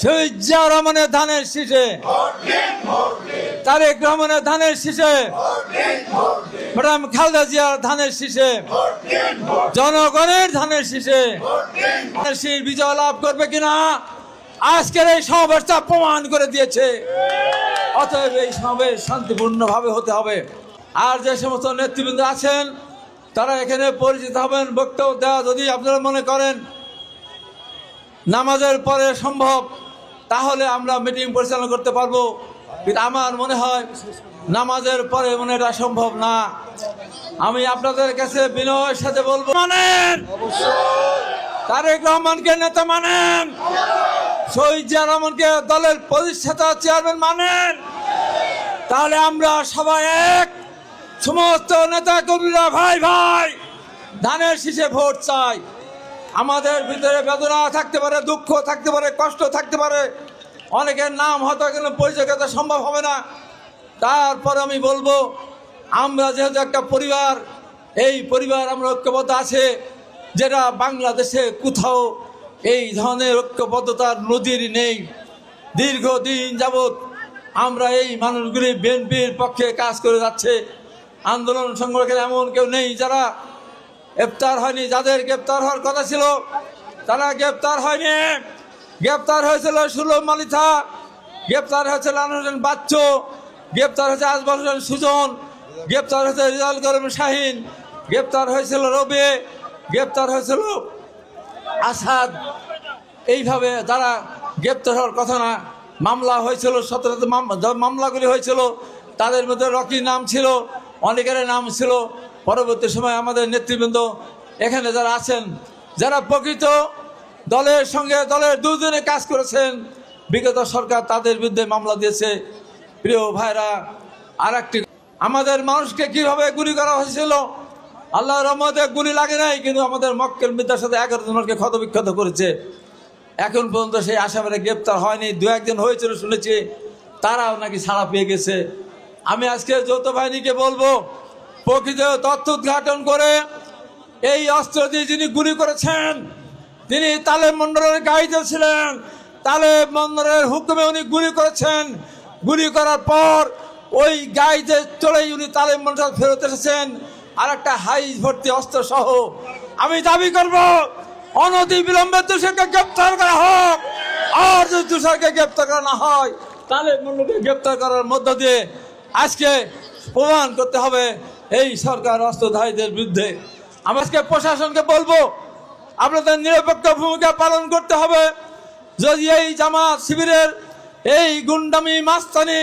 শহীদ জিয়াউর রহমানের ধানের শীষে, তারেক রহমানের ধানের শীষে, ম্যাডাম খালেদা জিয়ার ধানের শীষে, জনগণের ধানের শীষে বিজয় লাভ করবে কিনা আজকের এই সমাবেশটা প্রমাণ করে দিয়েছে। অতএব এই সমাবেশ শান্তিপূর্ণভাবে হতে হবে। আর যে সমস্ত নেতৃবৃন্দ আছেন তারা এখানে পরিচিত হবেন, বক্তব্য দেওয়া যদি আপনারা মনে করেন নামাজের পরে সম্ভব তাহলে আমরা মিটিং পরিচালনা করতে পারবো, কিন্তু আমার মনে হয় নামাজের পরে মনে এটা সম্ভব না। আমি আপনাদের কাছে বিনয়ের সাথে বলবো, মানেন তারেক রহমানকে নেতা মানেন, শহীদ জিয়াউর রহমানকে দলের প্রতিষ্ঠাতা চেয়ারম্যান মানেন, তাহলে আমরা সবাই এক, সমস্ত নেতা কর্মীরা ভাই ভাই ধানের শীষে ভোট চাই। আমাদের ভিতরে বেদনা থাকতে পারে, দুঃখ থাকতে পারে, কষ্ট থাকতে পারে, অনেকের নাম হয়তো এখানে পরিচয় করতে সম্ভব হবে না। তারপর আমি বলবো আমরা যেহেতু একটা পরিবার, এই পরিবার আমরা ঐক্যবদ্ধ আছে, যেটা বাংলাদেশে কোথাও এই ধরনের ঐক্যবদ্ধতার নজির নেই। দীর্ঘদিন যাবৎ আমরা এই মানুষগুলি বিএনপির পক্ষে কাজ করে যাচ্ছে। আন্দোলন সংগঠনের এমন কেউ নেই যারা গ্রেপ্তার হয়নি। যাদের গ্রেপ্তার হওয়ার কথা ছিল তারা গ্রেপ্তার হয়নি। গ্রেপ্তার হয়েছিল সুলভ মালিথা, গ্রেপ্তার হয়েছিল আনোয়ার হোসেন বাচ্চু, গ্রেপ্তার হয়েছে আজমল হোসেন সুজন, গ্রেপ্তার হয়েছে রিজাল করিম শাহিন, গ্রেপ্তার হয়েছিল রবি, গ্রেপ্তার হয়েছিল আসাদ। এইভাবে যারা গ্রেপ্তার হওয়ার কথা না, মামলা হয়েছিল 17তে মামলাগুলি হয়েছিল, তাদের মধ্যে রকির নাম ছিল, অনেকের নাম ছিল। পরবর্তী সময় আমাদের নেতৃবৃন্দ এখানে যারা আছেন, যারা প্রকৃত দলের সঙ্গে দলের দুজনে কাজ করেছেন, বিগত সরকার তাদের বিরুদ্ধে মামলা দিয়েছে। প্রিয় ভাইরা, আর একটি আমাদের মানুষকে কিভাবে গুলি করা হয়েছিল, আল্লাহর রহমতে গুলি লাগে নাই, কিন্তু আমাদের মক্কেল মিদ্যার সাথে 11 জনকে ক্ষতবিক্ষত করেছে। এখন পর্যন্ত সেই আসামিরা গ্রেপ্তার হয়নি। 2-1 দিন হয়েছিল শুনেছি, তারাও নাকি ছাড়া পেয়ে গেছে। আমি আজকে যৌথ বাহিনীকে বলবো, প্রকৃত তথ্য উদ্ঘাটন করে এই অস্ত্র দিয়ে যিনি গুলি করেছেন তিনি তালেব মন্ডলের গাড়িতে ছিলেন, তালেব মন্ডলের হুকুমে উনি গুলি করেছেন। গুলি করার পর ওই গাড়িতে চলেই উনি তালেব মন্ডল ফেরত এসেছেন আর একটা হাইজ ভর্তি অস্ত্র সহ। আমি দাবি করব অনতি বিলম্বে দোষীকে গ্রেপ্তার করা হোক, আর যদি দোষীকে গ্রেপ্তার করা না হয় তালেব মন্ডলকে গ্রেপ্তার করার মধ্য দিয়ে আজকে প্রমাণ করতে হবে এই সরকার অস্ত্রধারীদের বিরুদ্ধে। আমি আজকে প্রশাসনকে বলবো আপনাদের নিরপেক্ষ ভূমিকা পালন করতে হবে। যদি এই জামাত শিবিরের এই গুন্ডামি মাস্তানি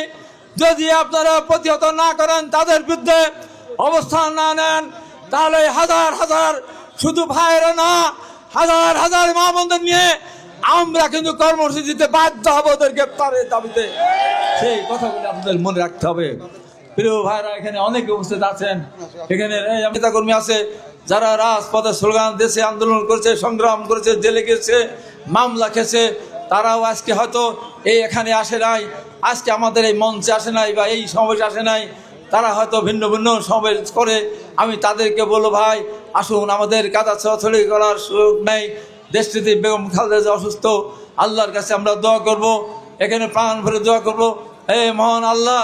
যদি আপনারা প্রতিহত না করেন, তাদের বিরুদ্ধে অবস্থান না নেন, তাহলে হাজার হাজার শুধু ভাইয়েরা না, হাজার হাজার মা বোনদের নিয়ে আমরা কিন্তু কর্মসূচি দিতে বাধ্য হব ওদের গ্রেপ্তারের দাবিতে। সেই কথাগুলো আপনাদের মনে রাখতে হবে। প্রিয় ভাইরা, এখানে অনেকে উপস্থিত আছেন, এখানে নেতা কর্মী আছে যারা রাজপথে স্লোগান দিয়েছে, আন্দোলন করেছে, সংগ্রাম করেছে, জেলে গেছে, মামলা খেয়েছে, তারাও আজকে হয়তো এই এখানে আসে নাই, আজকে আমাদের এই মঞ্চে আসে নাই বা এই সমাবেশ আসে নাই, তারা হয়তো ভিন্ন ভিন্ন সমাবেশ করে। আমি তাদেরকে বলবো, ভাই আসুন, আমাদের কাদা ছড়াছড়ি করার সুযোগ নেই। দেশটিতে বেগম খালেদা জিয়া অসুস্থ, আল্লাহর কাছে আমরা দোয়া করব, এখানে প্রাণ ভরে দোয়া করব। হে মহান আল্লাহ,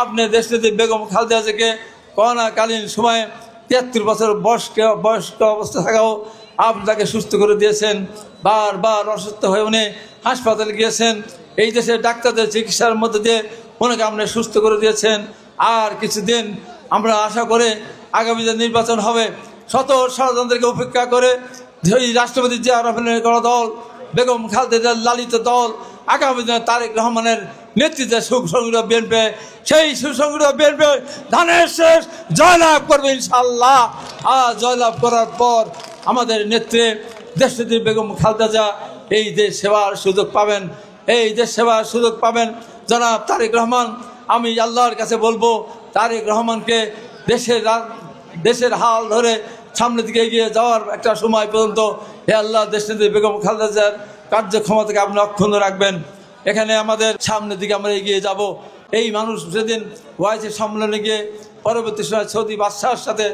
আপনি দেশটিতে বেগম খালেদা জিয়াকে করোনাকালীন সময়ে 73 বছর বয়স্ক অবস্থা থাকাও আপনি তাকে সুস্থ করে দিয়েছেন। বারবার অসুস্থ হয়ে উনি হাসপাতালে গিয়েছেন, এই দেশের ডাক্তারদের চিকিৎসার মধ্যে দিয়ে ওনাকে আপনি সুস্থ করে দিয়েছেন। আর কিছুদিন আমরা আশা করে আগামী যে নির্বাচন হবে, শত ষড়যন্ত্রকে উপেক্ষা করে রাষ্ট্রপতি জিয়াউর রহমানের গড়া দল, বেগম খালেদা জিয়ার লালিত দল, আগামী দিনে তারেক রহমানের নেতৃত্বে সুসংগঠিত বিএনপি, সেই সুসংগঠিত বিএনপি ধানের শেষ জয়লাভ করবে ইনশাআল্লাহ। আর জয়লাভ করার পর আমাদের নেত্রী দেশনেত্রী বেগম খালেদা জিয়া এই দেশ সেবার সুযোগ পাবেন, এই দেশ সেবার সুযোগ পাবেন জনাব তারেক রহমান। আমি আল্লাহর কাছে বলবো, তারেক রহমানকে দেশের হাল ধরে সামনের দিকে এগিয়ে যাওয়ার একটা সময় পর্যন্ত হে আল্লাহ, দেশনেত্রী বেগম খালেদা জিয়ার কার্যক্ষমতাকে আপনি অক্ষুণ্ণ রাখবেন। এখানে আমাদের সামনের দিকে আমরা এগিয়ে যাব। এই মানুষ যেদিন ওয়াইসি সম্মেলনে গিয়ে পরবর্তী সময় সৌদি বাদশাহর সাথে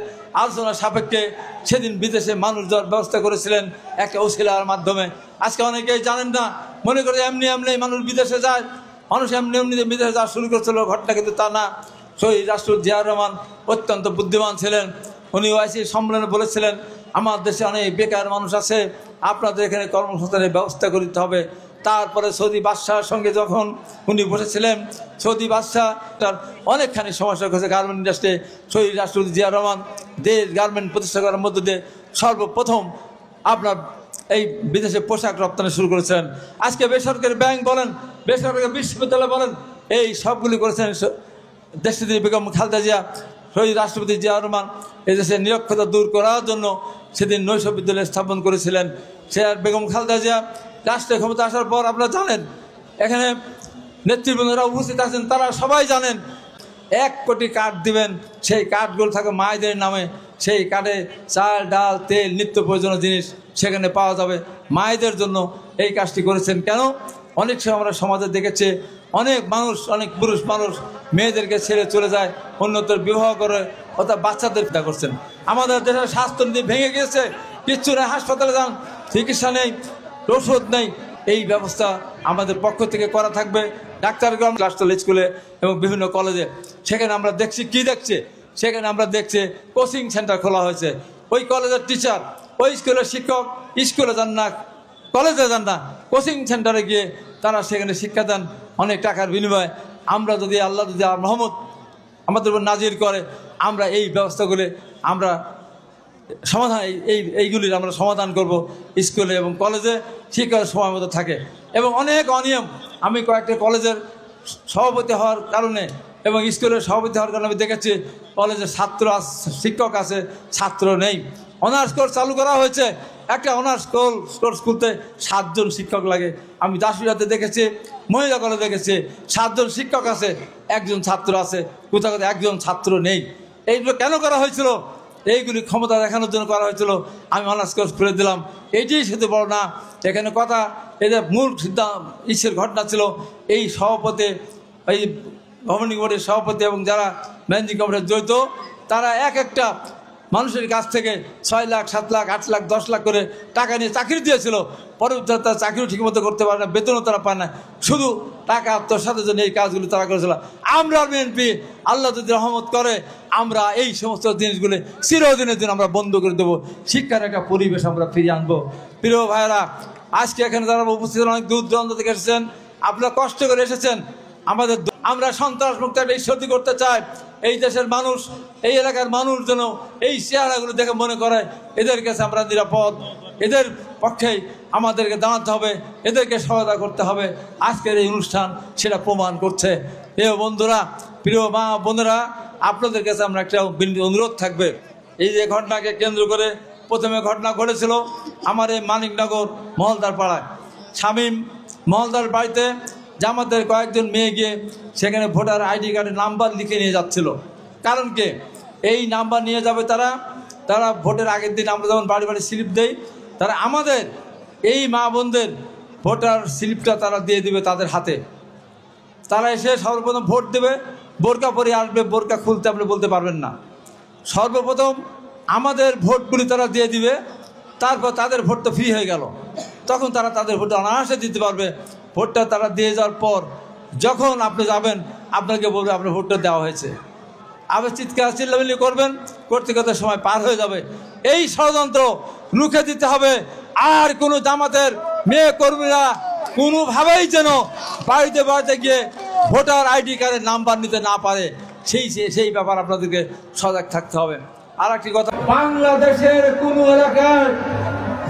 আলোচনা সাপেক্ষে সেদিন বিদেশে মানুষ যাওয়ার ব্যবস্থা করেছিলেন একটা ওসিলার মাধ্যমে। আজকে অনেকেই জানেন না মনে করে এমনি এমনি মানুষ বিদেশে যায়, মানুষ এমনি এমনি বিদেশে যাওয়া শুরু করেছিল, ঘটনা কিন্তু তা না। শহীদ রাষ্ট্রপতি জিয়াউর রহমান অত্যন্ত বুদ্ধিমান ছিলেন। উনি ওআইসি সম্মেলনে বলেছিলেন, আমার দেশে অনেক বেকার মানুষ আছে, আপনাদের এখানে কর্মসংস্থানের ব্যবস্থা করতে হবে। তারপরে সৌদি বাদশার সঙ্গে যখন উনি বসেছিলেন, সৌদি বাদশাহ তার অনেকখানি সমস্যা হয়েছে গার্মেন্ট ইন্ডাস্ট্রি। শহীদ রাষ্ট্রপতি জিয়াউর রহমান দেশ গার্মেন্ট প্রতিষ্ঠা করার মধ্য দিয়ে সর্বপ্রথম আপনার এই বিদেশে পোশাক রপ্তানি শুরু করেছেন। আজকে বেসরকারি ব্যাংক বলেন, বেসরকারি বিশ্ববিদ্যালয় বলেন, এই সবগুলি করেছেন দেশটি বেগম খালেদা জিয়া। শহীদ রাষ্ট্রপতি জিয়াউর রহমান এই দেশের নিরক্ষরতা দূর করার জন্য সেদিন নৈশ বিদ্যালয় স্থাপন করেছিলেন। সে আর বেগম খালেদা জিয়া রাষ্ট্রের ক্ষমতা আসার পর আপনারা জানেন, এখানে নেতৃবৃন্দরা উপস্থিত আছেন, তারা সবাই জানেন 1 কোটি কার্ড দিবেন, সেই কার্ডগুলো থাকে মায়েদের নামে। সেই কার্ডে চাল, ডাল, তেল, নিত্য প্রয়োজনীয় জিনিস সেখানে পাওয়া যাবে। মায়েদের জন্য এই কাজটি করেছেন। কেন? অনেক সময় আমরা সমাজে দেখেছি অনেক মানুষ, অনেক পুরুষ মানুষ মেয়েদেরকে ছেড়ে চলে যায়, অন্যত্র বিবাহ করে, অর্থাৎ বাচ্চাদের পিতা করছেন। আমাদের দেশের স্বাস্থ্যনীতি ভেঙে গিয়েছে, কিচ্ছু নেই, হাসপাতালে যান, চিকিৎসা নেই, ওষুধ নেই। এই ব্যবস্থা আমাদের পক্ষ থেকে করা থাকবে। ডাক্তারগণ ক্লাসটাল স্কুলে এবং বিভিন্ন কলেজে সেখানে আমরা দেখছি, কি দেখছি, সেখানে আমরা দেখছি কোচিং সেন্টার খোলা হয়েছে। ওই কলেজের টিচার, ওই স্কুলের শিক্ষক স্কুলে যান না, কলেজে যান না, কোচিং সেন্টারে গিয়ে তারা সেখানে শিক্ষা দেন অনেক টাকার বিনিময়ে। আমরা যদি আল্লাহ যদি রহমত আমাদের উপর নাজির করে, আমরা এই ব্যবস্থাগুলি আমরা সমাধান এইগুলির আমরা সমাধান করব। স্কুলে এবং কলেজে শিক্ষার সময় মতো থাকে। এবং অনেক অনিয়ম, আমি কয়েকটা কলেজের সভাপতি হওয়ার কারণে এবং স্কুলের সভাপতি হওয়ার কারণে আমি দেখেছি কলেজের শিক্ষক আছে, ছাত্র নেই। অনার্স কোর্স চালু করা হয়েছে, একটা অনার্স কোর্স খুলতে 7 জন শিক্ষক লাগে। আমি দাসুরাতে দেখেছি, মহিলা কলেজে দেখেছি 7 জন শিক্ষক আছে, 1 জন ছাত্র আছে, কোথাও কোথাও 1 জন ছাত্র নেই। এইগুলো কেন করা হয়েছিল? এইগুলি ক্ষমতা দেখানোর জন্য করা হয়েছিল। আমি অনার্স কোর্স খুলে দিলাম, এইটি শুধু বড় না। এখানে কথা, এদের মূল ইসের ঘটনা ছিল এই সভাপতি, এই গভর্নিং বোর্ডের সভাপতি এবং যারা ম্যানেজিং কমিটির জড়িত, তারা একটা মানুষের কাছ থেকে 6 লাখ, 7 লাখ, 8 লাখ, 10 লাখ করে টাকা নিয়ে চাকরি দিয়েছিল। পরবর্তী তারা চাকরিও ঠিকমতো করতে পারে না, বেতনও তারা পায় না, শুধু টাকা আত্মসাতের জন্য এই কাজগুলি তারা করেছিল। আমরা বিএনপি আল্লাহ যদি রহমত করে, আমরা এই সমস্ত জিনিসগুলি চিরদিনের জন্য আমরা বন্ধ করে দেবো। শিক্ষার একটা পরিবেশ আমরা ফিরিয়ে আনবো। প্রিয় ভাইয়েরা, আজকে এখানে যারা উপস্থিত অনেক দূর দূরান্ত থেকে এসেছেন, আপনারা কষ্ট করে এসেছেন। আমরা সন্ত্রাস মুক্ত একটা ঈশ্বরী করতে চাই। এই দেশের মানুষ, এই এলাকার মানুষ যেন এই চেহারাগুলো দেখে মনে করে এদের কাছে আমরা নিরাপদ। এদের পক্ষেই আমাদেরকে দাঁড়াতে হবে, এদেরকে সহায়তা করতে হবে। আজকের এই অনুষ্ঠান সেটা প্রমাণ করছে। প্রিয় বন্ধুরা, প্রিয় মা বোনেরা, আপনাদের কাছে আমরা একটা অনুরোধ থাকবে। এই যে ঘটনাকে কেন্দ্র করে প্রথমে ঘটনা ঘটেছিল আমার এই মানিকনগর মহলদার পাড়ায়, শামীম মহলদার বাড়িতে জামাতের কয়েকজন মেয়ে গিয়ে সেখানে ভোটার আইডি কার্ডের নাম্বার লিখে নিয়ে যাচ্ছিল। কারণ কি, এই নাম্বার নিয়ে যাবে তারা ভোটের আগের দিন আমরা যখন বাড়ি বাড়ি স্লিপ দেই, তারা আমাদের এই মা বোনদের ভোটার স্লিপটা তারা দিয়ে দিবে তাদের হাতে। তারা এসে সর্বপ্রথম ভোট দেবে, বোরকা পরে আসবে, বোরকা খুলতে আপনি বলতে পারবেন না। সর্বপ্রথম আমাদের ভোটগুলি তারা দিয়ে দিবে, তারপর তাদের ভোট তো ফ্রি হয়ে গেল, তখন তারা তাদের ভোট অনায়াসে দিতে পারবে। ভোটটা তারা দিয়ে যাওয়ার পর যখন আপনি যাবেন, আপনাকে বলবে আপনার ভোটটা দেওয়া হয়েছে। আবার চিৎকার চিল্লামিল্লি করবেন, করতে করতে সময় পার হয়ে যাবে। এই ষড়যন্ত্র রুখে দিতে হবে। আর কোনো জামাতের মেয়ে কর্মীরা কোনোভাবেই যেন বাড়িতে বাড়িতে গিয়ে ভোটার আইডি কার্ডের নাম্বার নিতে না পারে, সেই ব্যাপার আপনাদেরকে সজাগ থাকতে হবে। আর একটি কথা, বাংলাদেশের কোনো এলাকায়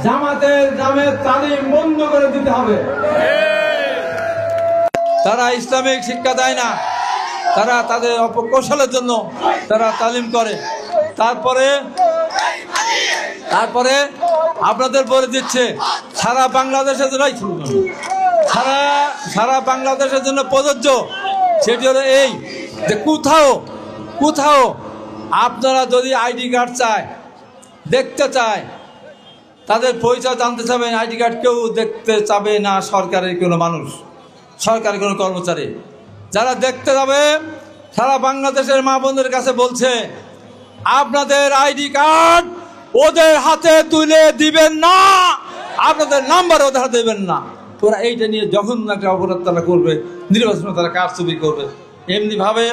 জামাতের নামের তালিম বন্ধ করে দিতে হবে। তারা ইসলামিক শিক্ষা দেয় না, তারা তাদের অপকৌশলের জন্য তারা তালিম করে। তারপরে আপনাদের বলে দিচ্ছে সারা বাংলাদেশের জন্য সারা বাংলাদেশের জন্য প্রযোজ্য। সেটি হলো এই যে কোথাও আপনারা যদি আইডি কার্ড চায়, দেখতে চায়, তাদের পরিচয় জানতে চাবেন, আইডি কার্ড কেউ দেখতে চাবে না সরকারের কোনো মানুষ, সরকারের কোনো কর্মচারী। যারা দেখতে যাবে সারা বাংলাদেশের মা বোনদের কাছে বলছে, আপনাদের আইডি কার্ড ওদের হাতে তুলে দিবেন না, আপনাদের নাম্বার ওদের হাতে দেবেন না। ওরা এইটা নিয়ে যখন একটা অপরাধ তারা করবে, নির্বাচনে তারা কারচুপি করবে, এমনি ভাবে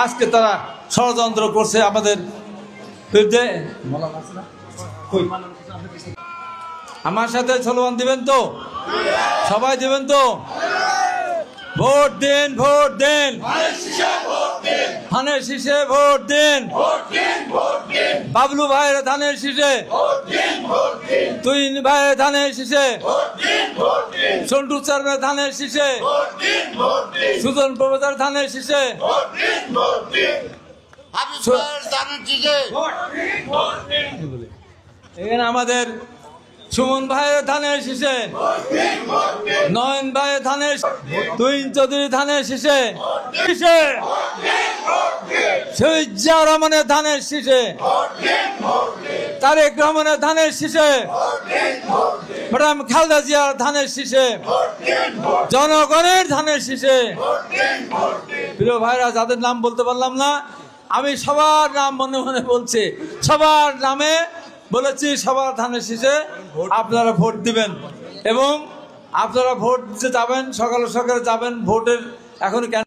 আজকে তারা ষড়যন্ত্র করছে আমাদের বিরুদ্ধে। আমার সাথে স্লোগান দিবেন তো? সবাই দিবেন তো? ভোট দিন, ভোট দিন, ধানের শীষে ভোট দিন, বাবলু ভাইয়ের ধানের শীষে, তুহিন ভাইয়ের ধানের শীষে, সন্টু চার্মের ধানের শীষে, সুজন প্রভেদার ধানের শীষে, এখানে আমাদের সুমন ভাইয়ের ধানের শীষে, নয়ন ভাইয়ের ধানের, তুহিন চৌধুরী ধানের শীষে, শহীদ জিয়াউর রহমানের ধানের শীষে, তারেক রহমানের ধানের শীষে, ম্যাডাম খালেদা জিয়ার ধানের শীষে, জনগণের ধানের শীষে। প্রিয় ভাইরা, যাদের নাম বলতে পারলাম না, আমি সবার নাম মনে মনে বলছি, সবার নামে বলেছি, সবার ধানের শীষে আপনারা ভোট দিবেন। এবং আপনারা ভোট দিতে যাবেন, সকালে সকালে যাবেন ভোটের। এখন কেন